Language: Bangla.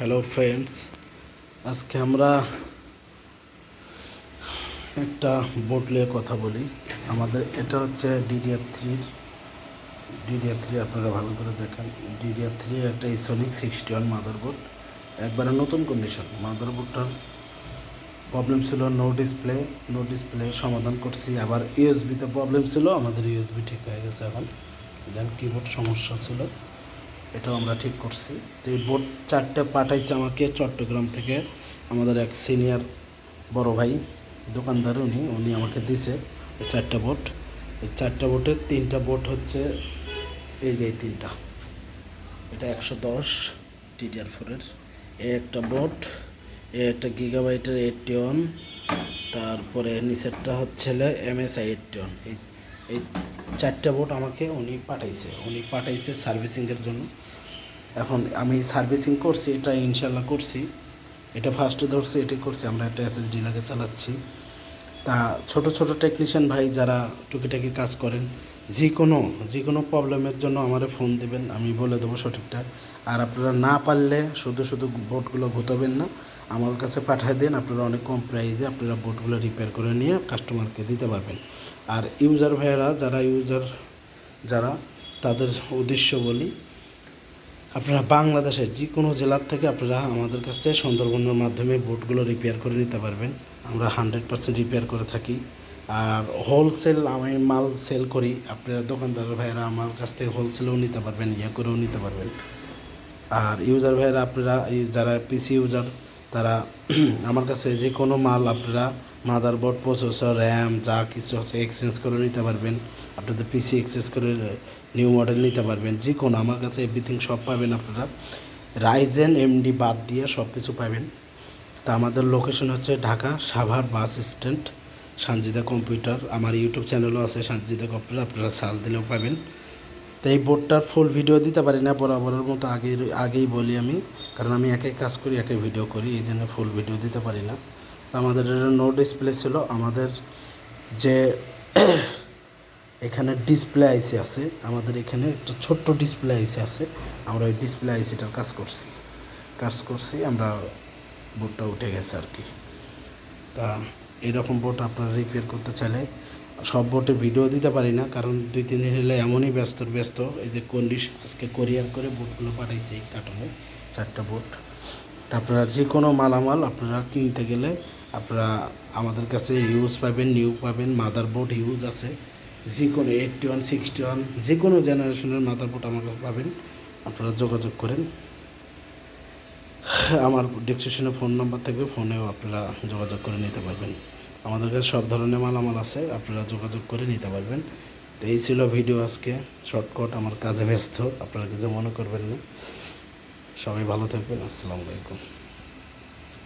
হ্যালো ফ্রেন্ডস, আজকে আমরা একটা বোর্ড নিয়ে কথা বলি। আমাদের এটা হচ্ছে ডিডিআর থ্রি আপনারা ভালো করে দেখেন। ডিডিআর থ্রি একটা ইসোনিক 61 মাদারবোর্ড, একবারে নতুন কন্ডিশন। মাদারবোর্ডটার প্রবলেম ছিল নো ডিসপ্লে সমাধান করছি। আবার ইউএসবিতে প্রবলেম ছিল, আমাদের ইউএসবি ঠিক হয়ে গেছে এখন। দেন কিবোর্ড সমস্যা ছিল, এটাও আমরা ঠিক করছি। তো এই বোর্ড 4টে পাঠাইছে আমাকে চট্টগ্রাম থেকে আমাদের এক সিনিয়র বড় ভাই দোকানদার, উনি আমাকে দিছে এই 4টা বোর্ড। এই 4টা বোর্ডের 3টা বোর্ড হচ্ছে এই যে 3টা, এটা 110 DDR4-এর এই একটা বোর্ড, এই একটা গিগাবাইটের 81, তারপরে নিচেরটা হচ্ছে MSI 81। এই 4টা বোর্ড আমাকে উনি পাঠাইছে সার্ভিসিংয়ের জন্য। এখন আমি সার্ভিসিং করছি, এটা ইনশাল্লাহ করছি। এটা ফার্স্টে ধরছি, এটাই করছি। আমরা একটা SSD লাগে চালাচ্ছি। তা ছোট ছোট টেকনিশিয়ান ভাই যারা টুকিটাকি কাজ করেন, যে কোনো প্রবলেমের জন্য আমারে ফোন দিবেন, আমি বলে দেবো সঠিকটা। আর আপনারা না পারলে শুধু শুধু বোর্ডগুলো গুতাবেন না, আমার কাছে পাঠিয়ে দেন। আপনারা অনেক কম প্রাইসে আপনারা বোর্ডগুলো রিপেয়ার করে নিয়ে কাস্টমারকে দিতে পারবেন। আর ইউজার ভাইয়েরা যারা তাদের উদ্দেশ্য বলি, আপনারা বাংলাদেশের যে কোনো জেলার থেকে আপনারা আমাদের কাছ থেকে সুন্দরবনের মাধ্যমে বোটগুলো রিপেয়ার করে নিতে পারবেন। আমরা 100% রিপেয়ার করে থাকি। আর হোলসেল আমি মাল সেল করি, আপনারা দোকানদার ভাইয়েরা আমার কাছ থেকে হোলসেলেও নিতে পারবেন, করেও নিতে পারবেন। আর ইউজার ভাইয়েরা আপনারা যারা পিসি ইউজার, তারা আমার কাছে যে কোনো মাল আপনারা মাদারবোর্ড, প্রসেসর, র্যাম যা কিছু আছে এক্সচেঞ্জ করে নিতে পারবেন। আপনাদের পিসি এক্সচেঞ্জ করে নিউ মডেল নিতে পারবেন। যে কোনো আমার কাছে এভরিথিং সব পাবেন আপনারা। রাইজেন এমডি বাদ দিয়ে সব কিছু পাবেন। তা আমাদের লোকেশন হচ্ছে Dhaka Savar bus stand, Sanjida computer. আমার ইউটিউব চ্যানেলও আছে সানজিদা কম্পিউটার, আপনারা সার্চ দিলেও পাবেন। তো এই বোর্ডটার ফুল ভিডিও দিতে পারি না, বরাবরের মতো আগেই বলি আমি, কারণ আমি একাই কাজ করি, একাই ভিডিও করি, এই জন্য ফুল ভিডিও দিতে পারি না। তো আমাদের এটা নো ডিসপ্লে ছিল। আমাদের যে এখানে ডিসপ্লে আইসি আছে, আমাদের এখানে একটা ছোট্ট ডিসপ্লে আইসি আছে, আমরা ওই ডিসপ্লে আইসিটার কাজ করছি আমরা। বোর্ডটা উঠে গেছে আর কি। তা এরকম বোর্ড আপনারা রিপেয়ার করতে চাইলে, সব বোর্ডে ভিডিও দিতে পারি না, কারণ 2-3 দিন হলে এমনই ব্যস্ত। এই যে আজকে কোরিয়ার করে বোর্ডগুলো পাঠাইছে এই কার্টনে 4টা বোর্ড। তা আপনারা যে কোনো মালামাল আপনারা কিনতে গেলে আপনারা আমাদের কাছে ইউজ পাবেন, নিউ পাবেন, মাদারবোর্ড ইউজ আছে। যে কোনো 81, 61 যে কোনো জেনারেশনের মাদারবোর্ড আমার কাছে পাবেন। আপনারা যোগাযোগ করেন, আমার ডেসক্রিপশনে ফোন নাম্বার থাকবে, ফোনেও আপনারা যোগাযোগ করে নিতে পারবেন। আমাদের কাছে সব ধরনের মালামাল আছে, আপনারা যোগাযোগ করে নিতে পারবেন। তো এই ছিল ভিডিও আজকে, শর্টকাট। আমার কাজে ব্যস্ত, আপনারা কিছু মনে করবেন না। সবাই ভালো থাকবেন। আসসালামু আলাইকুম।